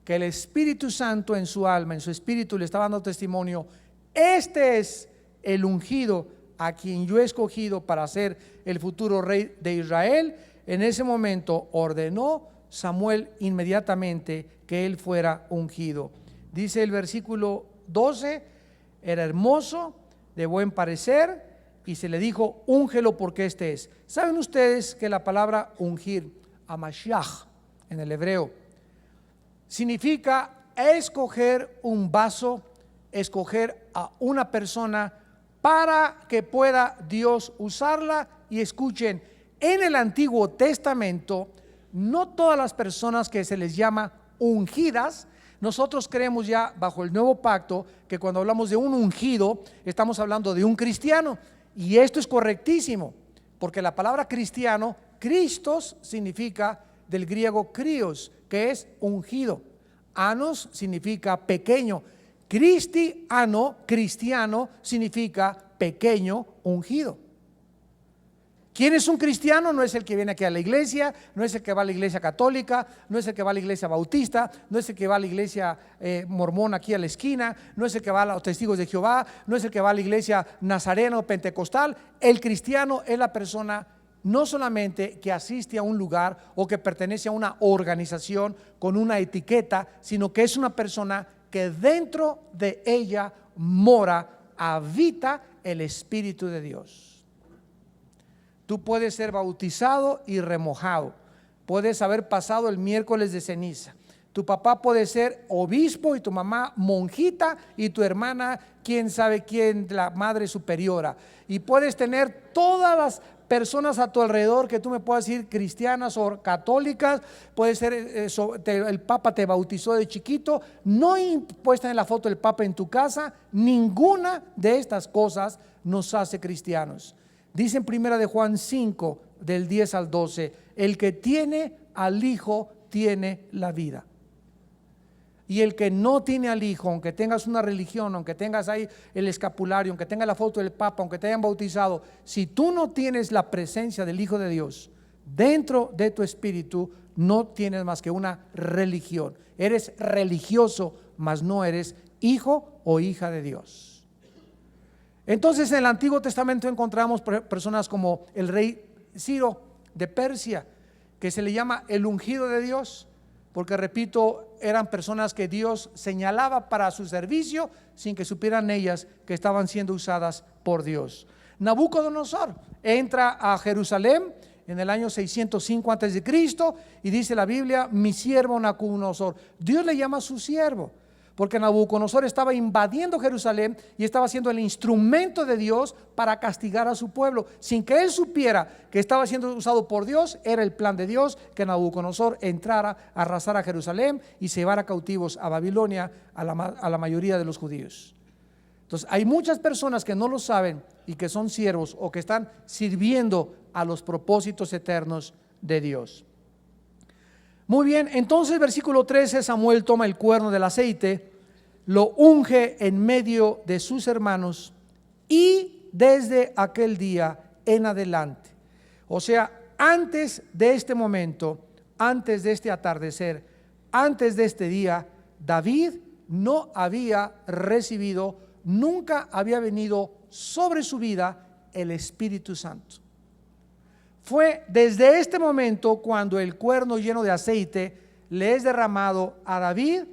que el Espíritu Santo en su alma, en su espíritu, le estaba dando testimonio, este es el ungido a quien yo he escogido para ser el futuro rey de Israel, en ese momento ordenó Samuel inmediatamente que él fuera ungido. Dice el versículo 12, era hermoso, de buen parecer, y se le dijo, úngelo porque este es. ¿Saben ustedes que la palabra ungir, amashiach, en el hebreo, significa escoger un vaso, escoger a una persona para que pueda Dios usarla? Y escuchen, en el Antiguo Testamento, no todas las personas que se les llama ungidas, nosotros creemos ya bajo el nuevo pacto que cuando hablamos de un ungido estamos hablando de un cristiano, y esto es correctísimo, porque la palabra cristiano, Christos, significa del griego krios, que es ungido. Anos significa pequeño. Christi ano, cristiano, significa pequeño ungido. ¿Quién es un cristiano? No es el que viene aquí a la iglesia, no es el que va a la iglesia católica, no es el que va a la iglesia bautista, no es el que va a la iglesia mormona aquí a la esquina, no es el que va a los testigos de Jehová, no es el que va a la iglesia nazarena o pentecostal. El cristiano es la persona no solamente que asiste a un lugar o que pertenece a una organización con una etiqueta, sino que es una persona que dentro de ella mora, habita el Espíritu de Dios. Tú puedes ser bautizado y remojado, puedes haber pasado el miércoles de ceniza, tu papá puede ser obispo y tu mamá monjita y tu hermana quién sabe quién, la madre superiora, y puedes tener todas las personas a tu alrededor que tú me puedas decir cristianas o católicas, puede ser el Papa te bautizó de chiquito, no puedes tener la foto del Papa en tu casa. Ninguna de estas cosas nos hace cristianos. Dice en primera de Juan 5 del 10 al 12, el que tiene al Hijo tiene la vida. Y el que no tiene al Hijo, aunque tengas una religión, aunque tengas ahí el escapulario, aunque tengas la foto del Papa, aunque te hayan bautizado, si tú no tienes la presencia del Hijo de Dios dentro de tu espíritu, no tienes más que una religión. Eres religioso, mas no eres hijo o hija de Dios. Entonces en el Antiguo Testamento encontramos personas como el rey Ciro de Persia, que se le llama el ungido de Dios, porque repito, eran personas que Dios señalaba para su servicio sin que supieran ellas que estaban siendo usadas por Dios. Nabucodonosor entra a Jerusalén en el año 605 a.C. y dice la Biblia, mi siervo Nabucodonosor. Dios le llama a su siervo, porque Nabucodonosor estaba invadiendo Jerusalén y estaba siendo el instrumento de Dios para castigar a su pueblo. Sin que él supiera que estaba siendo usado por Dios, era el plan de Dios que Nabucodonosor entrara, arrasara a Jerusalén y se llevara cautivos a Babilonia a la mayoría de los judíos. Entonces hay muchas personas que no lo saben y que son siervos o que están sirviendo a los propósitos eternos de Dios. Muy bien, entonces versículo 13, Samuel toma el cuerno del aceite, lo unge en medio de sus hermanos y desde aquel día en adelante, o sea, antes de este momento, antes de este atardecer, antes de este día, David no había recibido, nunca había venido sobre su vida el Espíritu Santo. Fue desde este momento cuando el cuerno lleno de aceite le es derramado a David,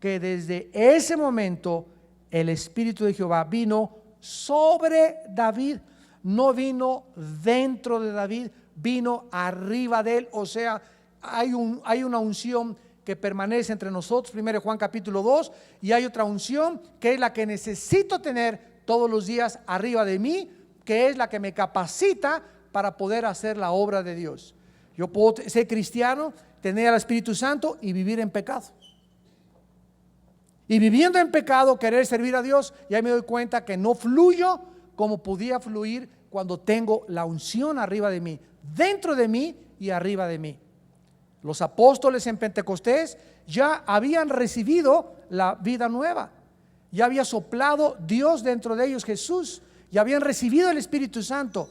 que desde ese momento el Espíritu de Jehová vino sobre David, no vino dentro de David, vino arriba de él. O sea, hay una unción que permanece entre nosotros, 1 Juan capítulo 2, y hay otra unción que es la que necesito tener todos los días arriba de mí, que es la que me capacita para poder hacer la obra de Dios. Yo puedo ser cristiano, tener al Espíritu Santo y vivir en pecado. Y viviendo en pecado, querer servir a Dios, y ahí me doy cuenta que no fluyo como podía fluir cuando tengo la unción arriba de mí, dentro de mí y arriba de mí. Los apóstoles en Pentecostés ya habían recibido la vida nueva, ya había soplado Dios dentro de ellos, Jesús, ya habían recibido el Espíritu Santo,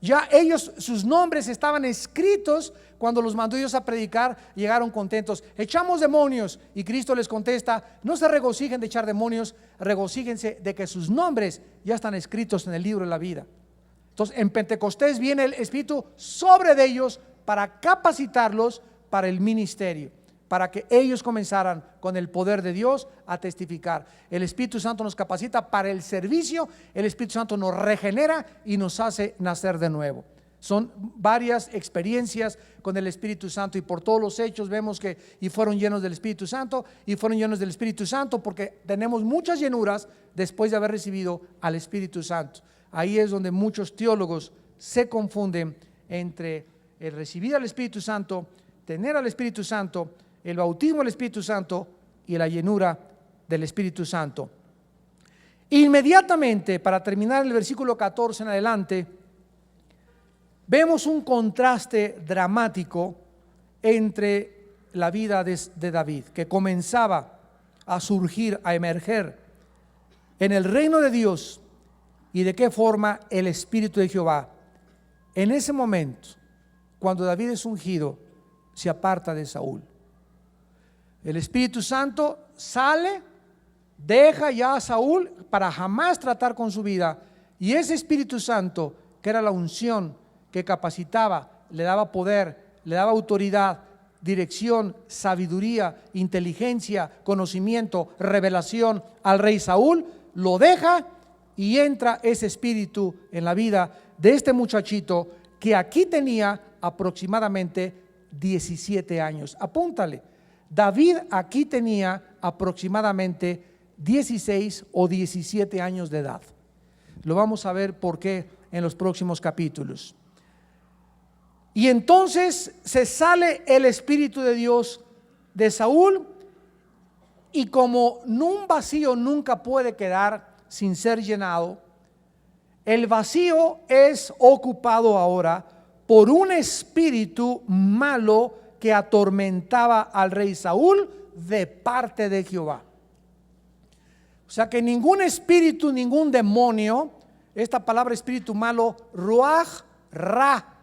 ya ellos, sus nombres estaban escritos. Cuando los mandó Dios a predicar, llegaron contentos. Echamos demonios, y Cristo les contesta: no se regocijen de echar demonios, regocíjense de que sus nombres ya están escritos en el libro de la vida. Entonces en Pentecostés viene el Espíritu sobre de ellos para capacitarlos para el ministerio, para que ellos comenzaran con el poder de Dios a testificar. El Espíritu Santo nos capacita para el servicio, el Espíritu Santo nos regenera y nos hace nacer de nuevo. Son varias experiencias con el Espíritu Santo, y por todos los hechos vemos que y fueron llenos del Espíritu Santo, y fueron llenos del Espíritu Santo, porque tenemos muchas llenuras después de haber recibido al Espíritu Santo. Ahí es donde muchos teólogos se confunden entre el recibir al Espíritu Santo, tener al Espíritu Santo, el bautismo del Espíritu Santo y la llenura del Espíritu Santo. Inmediatamente, para terminar el versículo 14 en adelante, vemos un contraste dramático entre la vida de David, que comenzaba a surgir, a emerger en el reino de Dios, y de qué forma el Espíritu de Jehová en ese momento, cuando David es ungido, se aparta de Saúl. El Espíritu Santo sale, deja ya a Saúl para jamás tratar con su vida, y ese Espíritu Santo, que era la unción que capacitaba, le daba poder, le daba autoridad, dirección, sabiduría, inteligencia, conocimiento, revelación al rey Saúl, lo deja, y entra ese espíritu en la vida de este muchachito que aquí tenía aproximadamente 17 años. Apúntale, David aquí tenía aproximadamente 16 o 17 años de edad. Lo vamos a ver por qué en los próximos capítulos. Y entonces se sale el Espíritu de Dios de Saúl, y como un vacío nunca puede quedar sin ser llenado, el vacío es ocupado ahora por un espíritu malo que atormentaba al rey Saúl de parte de Jehová. O sea que ningún espíritu, ningún demonio, esta palabra espíritu malo, ruach ra,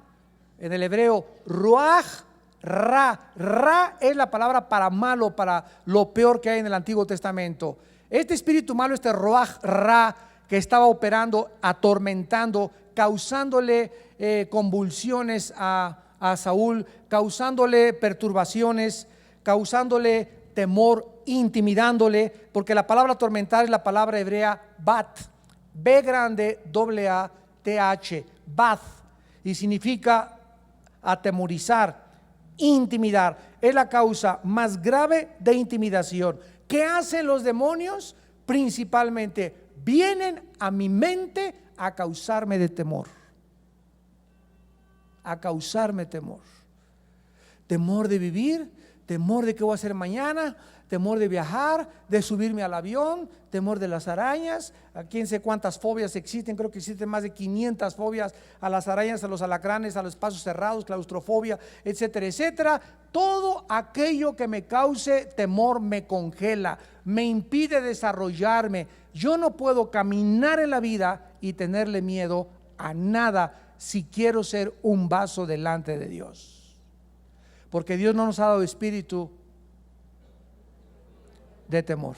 en el hebreo ruach ra, ra es la palabra para malo, para lo peor que hay en el Antiguo Testamento. Este espíritu malo, este ruach ra, que estaba operando, atormentando, causándole convulsiones a Saúl, causándole perturbaciones, causándole temor, intimidándole, porque la palabra atormentar es la palabra hebrea bat, B grande, doble A, TH, bat, y significa atemorizar, intimidar. Es la causa más grave de intimidación. ¿Qué hacen los demonios? Principalmente vienen a mi mente a causarme de temor, a causarme temor. Temor de vivir, temor de qué voy a hacer mañana, temor de viajar, de subirme al avión, temor de las arañas. A quién sé cuántas fobias existen, creo que existen más de 500 fobias: a las arañas, a los alacranes, a los espacios cerrados, claustrofobia, etcétera, etcétera. Todo aquello que me cause temor me congela, me impide desarrollarme. Yo no puedo caminar en la vida y tenerle miedo a nada si quiero ser un vaso delante de Dios, porque Dios no nos ha dado espíritu de temor,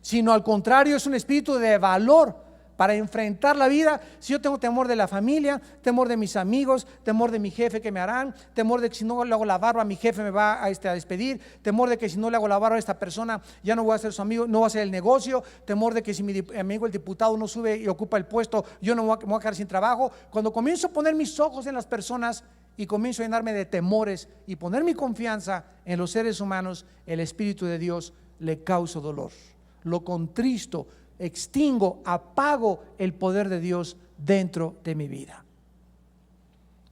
sino al contrario, es un espíritu de valor para enfrentar la vida. Si yo tengo temor de la familia, temor de mis amigos, temor de mi jefe que me harán, temor de que si no le hago la barba mi jefe me va a despedir, temor de que si no le hago la barba a esta persona ya no voy a ser su amigo, no va a ser el negocio, temor de que si mi amigo el diputado no sube y ocupa el puesto, yo no me voy a quedar sin trabajo. Cuando comienzo a poner mis ojos en las personas y comienzo a llenarme de temores y poner mi confianza en los seres humanos, el Espíritu de Dios le causa dolor. Lo contristo, extingo, apago el poder de Dios dentro de mi vida.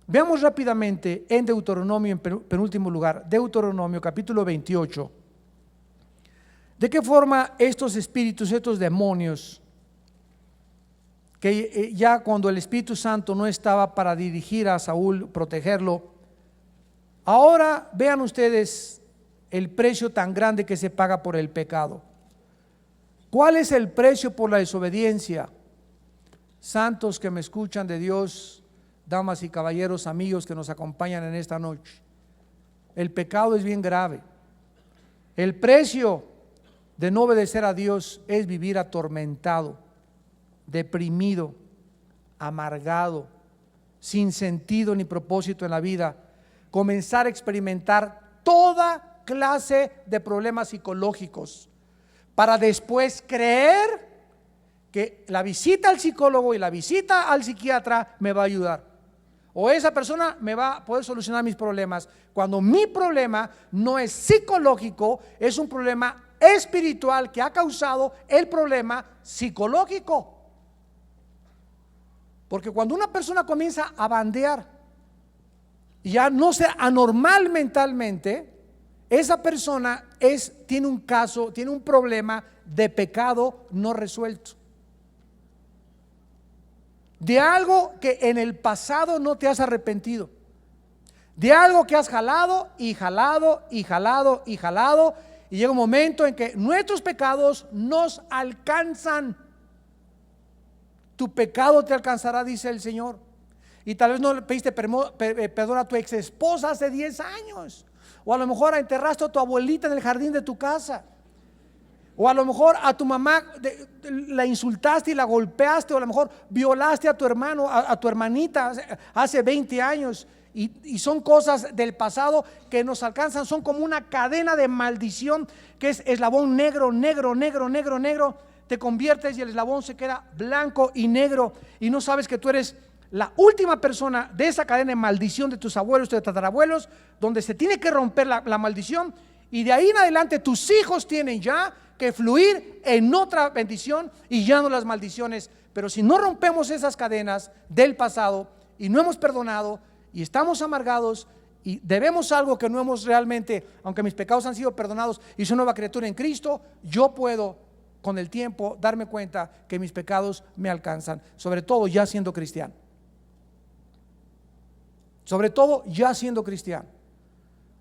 Veamos rápidamente en Deuteronomio, en penúltimo lugar, Deuteronomio capítulo 28, de qué forma estos espíritus, estos demonios, que ya cuando el Espíritu Santo no estaba para dirigir a Saúl, protegerlo, ahora vean ustedes el precio tan grande que se paga por el pecado. ¿Cuál es el precio por la desobediencia? Santos que me escuchan de Dios, damas y caballeros, amigos que nos acompañan en esta noche, el pecado es bien grave. El precio de no obedecer a Dios es vivir atormentado, deprimido, amargado, sin sentido ni propósito en la vida, comenzar a experimentar toda clase de problemas psicológicos, para después creer que la visita al psicólogo y la visita al psiquiatra me va a ayudar, o esa persona me va a poder solucionar mis problemas, cuando mi problema no es psicológico, es un problema espiritual que ha causado el problema psicológico. Porque cuando una persona comienza a bandear y ya no sea anormal mentalmente, esa persona tiene un caso, tiene un problema de pecado no resuelto, de algo que en el pasado no te has arrepentido, de algo que has jalado y jalado y jalado y jalado, y llega un momento en que nuestros pecados nos alcanzan. Tu pecado te alcanzará, dice el Señor. Y tal vez no le pediste perdón a tu ex esposa hace 10 años, o a lo mejor enterraste a tu abuelita en el jardín de tu casa, o a lo mejor a tu mamá la insultaste y la golpeaste, o a lo mejor violaste a tu hermano, a tu hermanita hace 20 años. Y son cosas del pasado que nos alcanzan, son como una cadena de maldición que es eslabón negro, negro, negro, negro, negro. Te conviertes y el eslabón se queda blanco y negro, y no sabes que tú eres la última persona de esa cadena de maldición de tus abuelos, de tus tatarabuelos, donde se tiene que romper la maldición, y de ahí en adelante tus hijos tienen ya que fluir en otra bendición y ya no las maldiciones. Pero si no rompemos esas cadenas del pasado y no hemos perdonado y estamos amargados y debemos algo que no hemos realmente, aunque mis pecados han sido perdonados y soy nueva criatura en Cristo, yo puedo con el tiempo darme cuenta que mis pecados me alcanzan, sobre todo ya siendo cristiano. Sobre todo ya siendo cristiano.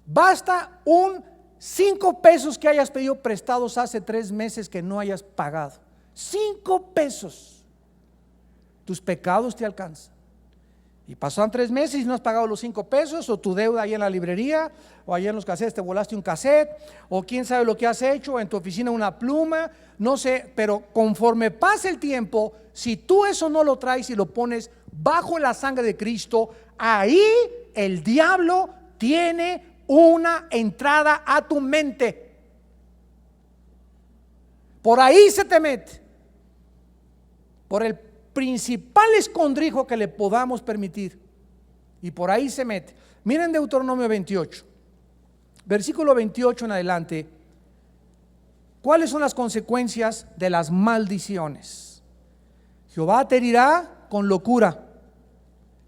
Basta un 5 pesos que hayas pedido prestados hace 3 meses que no hayas pagado. 5 pesos. Tus pecados te alcanzan. Y pasaron 3 meses y no has pagado los 5 pesos, o tu deuda ahí en la librería, o allá en los cassettes te volaste un cassette, o quién sabe lo que has hecho, en tu oficina una pluma, no sé, pero conforme pase el tiempo, si tú eso no lo traes y lo pones bajo la sangre de Cristo, ahí el diablo tiene una entrada a tu mente. Por ahí se te mete, por el principal escondrijo que le podamos permitir, y por ahí se mete. Miren Deuteronomio 28, versículo 28 en adelante. ¿Cuáles son las consecuencias de las maldiciones? Jehová te herirá con locura.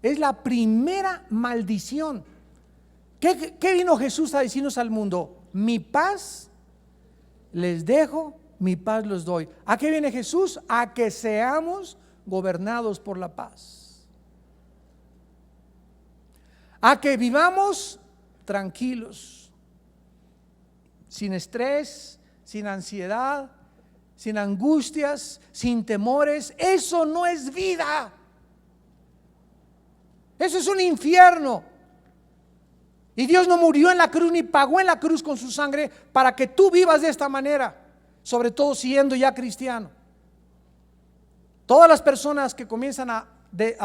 Es la primera maldición. ¿Qué vino Jesús a decirnos al mundo? Mi paz les dejo, mi paz los doy. ¿A qué viene Jesús? A que seamos gobernados por la paz, a que vivamos tranquilos, sin estrés, sin ansiedad, sin angustias, sin temores. Eso no es vida, eso es un infierno. Y Dios no murió en la cruz ni pagó en la cruz con su sangre para que tú vivas de esta manera, sobre todo siendo ya cristiano. Todas las personas que comienzan a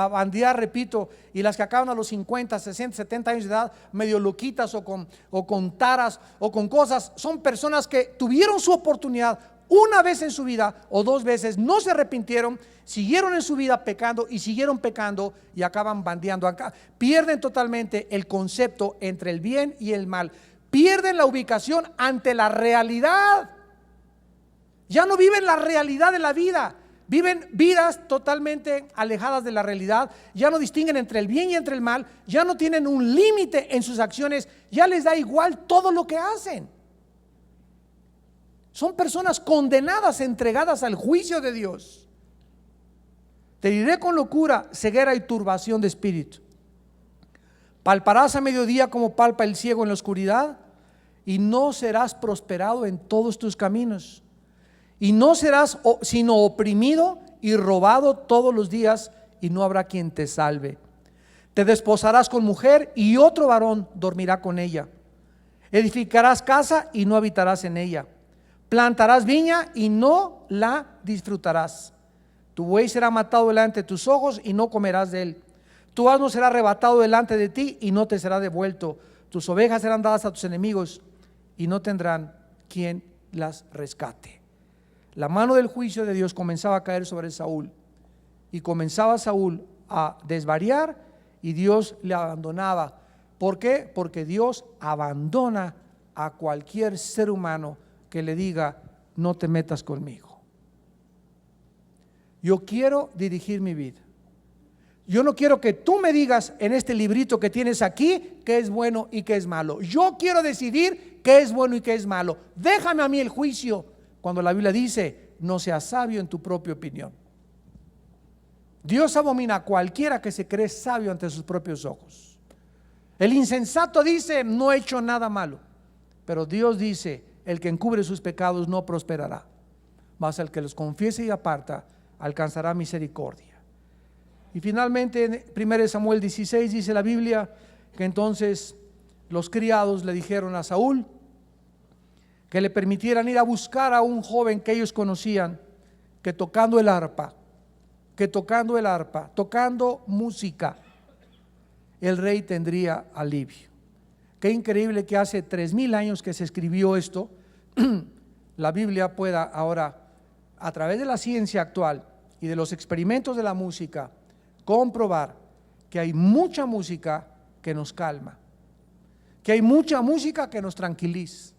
bandear, repito, y las que acaban a los 50, 60, 70 años de edad, medio loquitas o con taras o con cosas, son personas que tuvieron su oportunidad una vez en su vida o 2 veces, no se arrepintieron siguieron en su vida pecando y siguieron pecando y acaban bandeando acá. Pierden totalmente el concepto entre el bien y el mal. Pierden la ubicación ante la realidad. Ya no viven la realidad de la vida. Viven vidas totalmente alejadas de la realidad. Ya no distinguen entre el bien y entre el mal. Ya no tienen un límite en sus acciones. Ya les da igual todo lo que hacen. Son personas condenadas, entregadas al juicio de Dios. Te diré con locura, ceguera y turbación de espíritu. Palparás a mediodía como palpa el ciego en la oscuridad, y no serás prosperado en todos tus caminos. Y no serás sino oprimido y robado todos los días, y no habrá quien te salve. Te desposarás con mujer, y otro varón dormirá con ella. Edificarás casa y no habitarás en ella. Plantarás viña y no la disfrutarás. Tu buey será matado delante de tus ojos y no comerás de él. Tu asno será arrebatado delante de ti y no te será devuelto. Tus ovejas serán dadas a tus enemigos y no tendrán quien las rescate. La mano del juicio de Dios comenzaba a caer sobre Saúl, y comenzaba Saúl a desvariar, y Dios le abandonaba. ¿Por qué? Porque Dios abandona a cualquier ser humano que le diga: no te metas conmigo. Yo quiero dirigir mi vida. Yo no quiero que tú me digas en este librito que tienes aquí qué es bueno y qué es malo. Yo quiero decidir qué es bueno y qué es malo. Déjame a mí el juicio, cuando la Biblia dice: no seas sabio en tu propia opinión. Dios abomina a cualquiera que se cree sabio ante sus propios ojos. El insensato dice: no he hecho nada malo. Pero Dios dice: el que encubre sus pecados no prosperará, mas el que los confiese y aparta alcanzará misericordia. Y finalmente en 1 Samuel 16 dice la Biblia que entonces los criados le dijeron a Saúl que le permitieran ir a buscar a un joven que ellos conocían, que tocando el arpa, tocando música, el rey tendría alivio. Qué increíble que hace 3000 años que se escribió esto, la Biblia pueda ahora, a través de la ciencia actual y de los experimentos de la música, comprobar que hay mucha música que nos calma, que hay mucha música que nos tranquiliza.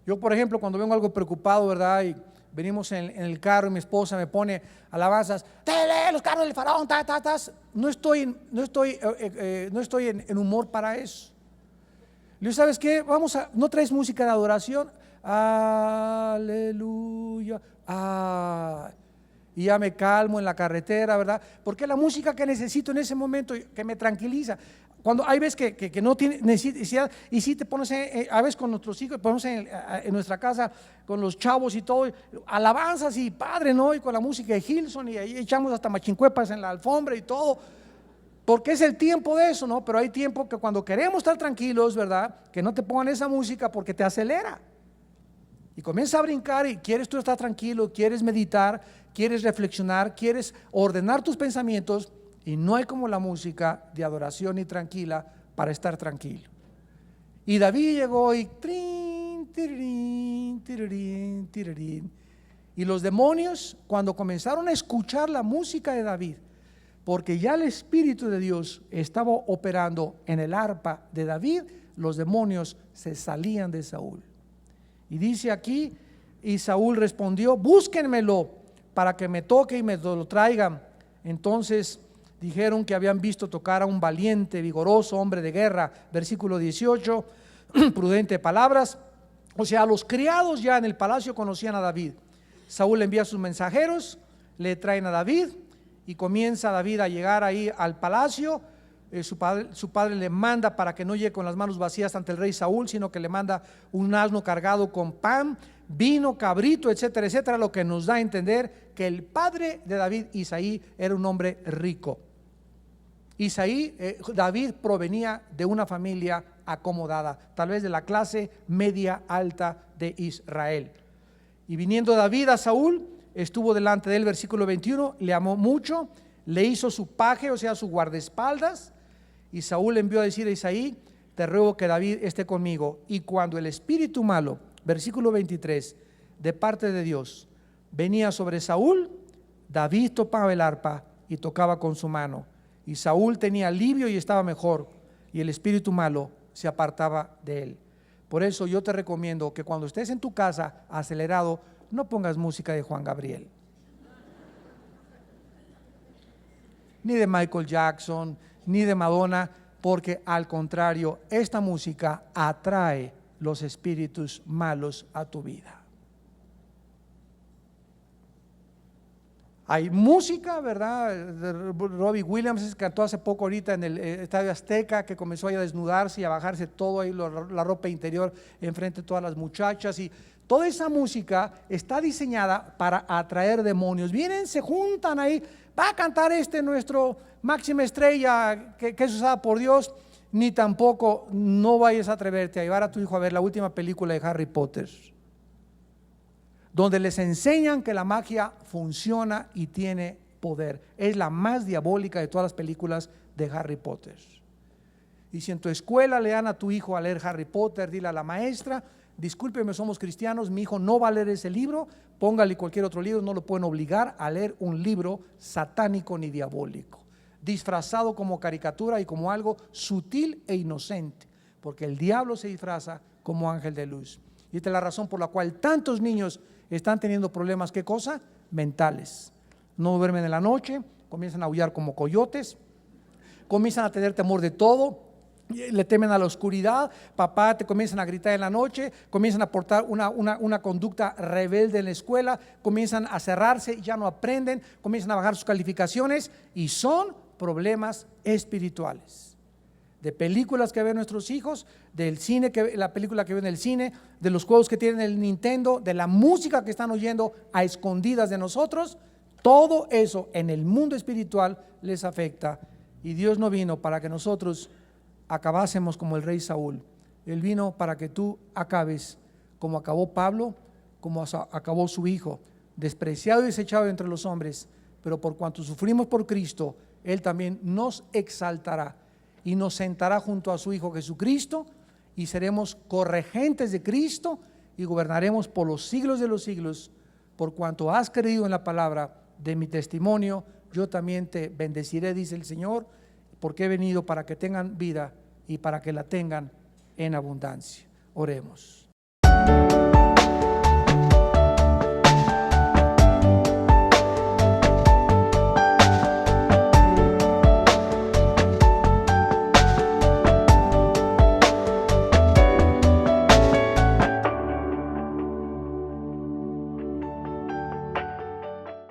Yo, por ejemplo, cuando vengo algo preocupado, ¿verdad? Y venimos en el carro y mi esposa me pone alabanzas: ¡Tele, los carros del faraón! No estoy en humor para eso. Le digo: ¿sabes qué? ¿no traes música de adoración? Aleluya. Y ya me calmo en la carretera, ¿verdad? Porque es la música que necesito en ese momento, que me tranquiliza. Cuando hay veces que no tiene necesidad, y si te pones, a veces con nuestros hijos, ponemos en nuestra casa, con los chavos y todo, alabanzas y padre, ¿no? Y con la música de Hilson, y ahí echamos hasta machincuepas en la alfombra y todo, porque es el tiempo de eso, ¿no? Pero hay tiempo que cuando queremos estar tranquilos, ¿verdad? Que no te pongan esa música porque te acelera. Y comienza a brincar y quieres tú estar tranquilo, quieres meditar, quieres reflexionar, quieres ordenar tus pensamientos, y no hay como la música de adoración y tranquila para estar tranquilo. Y David llegó y trin, tirirín, tirirín, tirirín. Y los demonios, cuando comenzaron a escuchar la música de David, porque ya el Espíritu de Dios estaba operando en el arpa de David, los demonios se salían de Saúl. Y dice aquí: y Saúl respondió: búsquenmelo para que me toque y me lo traigan. Entonces dijeron que habían visto tocar a un valiente, vigoroso hombre de guerra. Versículo 18, prudente de palabras. O sea, los criados ya en el palacio conocían a David. Saúl envía a sus mensajeros, le traen a David, y comienza David a llegar ahí al palacio. Su padre le manda para que no llegue con las manos vacías ante el rey Saúl, sino que le manda un asno cargado con pan, vino, cabrito, etcétera, etcétera, lo que nos da a entender que el padre de David, Isaí, era un hombre rico. David provenía de una familia acomodada, tal vez de la clase media alta de Israel. Y viniendo David a Saúl, estuvo delante de él, versículo 21, le amó mucho, le hizo su paje, o sea, su guardaespaldas. Y Saúl envió a decir a Isaí: te ruego que David esté conmigo. Y cuando el espíritu malo, versículo 23, de parte de Dios, venía sobre Saúl, David tocaba el arpa y tocaba con su mano, y Saúl tenía alivio y estaba mejor, y el espíritu malo se apartaba de él. Por eso yo te recomiendo que cuando estés en tu casa acelerado, no pongas música de Juan Gabriel, ni de Michael Jackson, ni de Madonna, porque al contrario, esta música atrae los espíritus malos a tu vida. Hay música, ¿verdad? Robbie Williams cantó hace poco ahorita en el Estadio Azteca, que comenzó a desnudarse y a bajarse todo ahí, la ropa interior enfrente de todas las muchachas, y toda esa música está diseñada para atraer demonios. Vienen, se juntan ahí, va a cantar nuestro máxima estrella que es usada por Dios. Ni tampoco, no vayas a atreverte a llevar a tu hijo a ver la última película de Harry Potter, donde les enseñan que la magia funciona y tiene poder. Es la más diabólica de todas las películas de Harry Potter. Y si en tu escuela le dan a tu hijo a leer Harry Potter, dile a la maestra: discúlpeme, somos cristianos, mi hijo no va a leer ese libro, póngale cualquier otro libro, no lo pueden obligar a leer un libro satánico ni diabólico, disfrazado como caricatura y como algo sutil e inocente, porque el diablo se disfraza como ángel de luz. Y esta es la razón por la cual tantos niños están teniendo problemas, ¿qué cosa? Mentales. No duermen en la noche, comienzan a aullar como coyotes, comienzan a tener temor de todo, le temen a la oscuridad. Papá, te comienzan a gritar en la noche, comienzan a portar una conducta rebelde en la escuela, comienzan a cerrarse, ya no aprenden, comienzan a bajar sus calificaciones, y son problemas espirituales. De películas que ven nuestros hijos, del cine, la película que ven en el cine, de los juegos que tienen el Nintendo, de la música que están oyendo a escondidas de nosotros, todo eso en el mundo espiritual les afecta. Y Dios no vino para que nosotros acabásemos como el rey Saúl. Él vino para que tú acabes como acabó Pablo, como acabó su hijo, despreciado y desechado entre los hombres, pero por cuanto sufrimos por Cristo, Él también nos exaltará y nos sentará junto a su Hijo Jesucristo, y seremos corregentes de Cristo y gobernaremos por los siglos de los siglos. Por cuanto has creído en la palabra de mi testimonio, yo también te bendeciré, dice el Señor, porque he venido para que tengan vida y para que la tengan en abundancia. Oremos.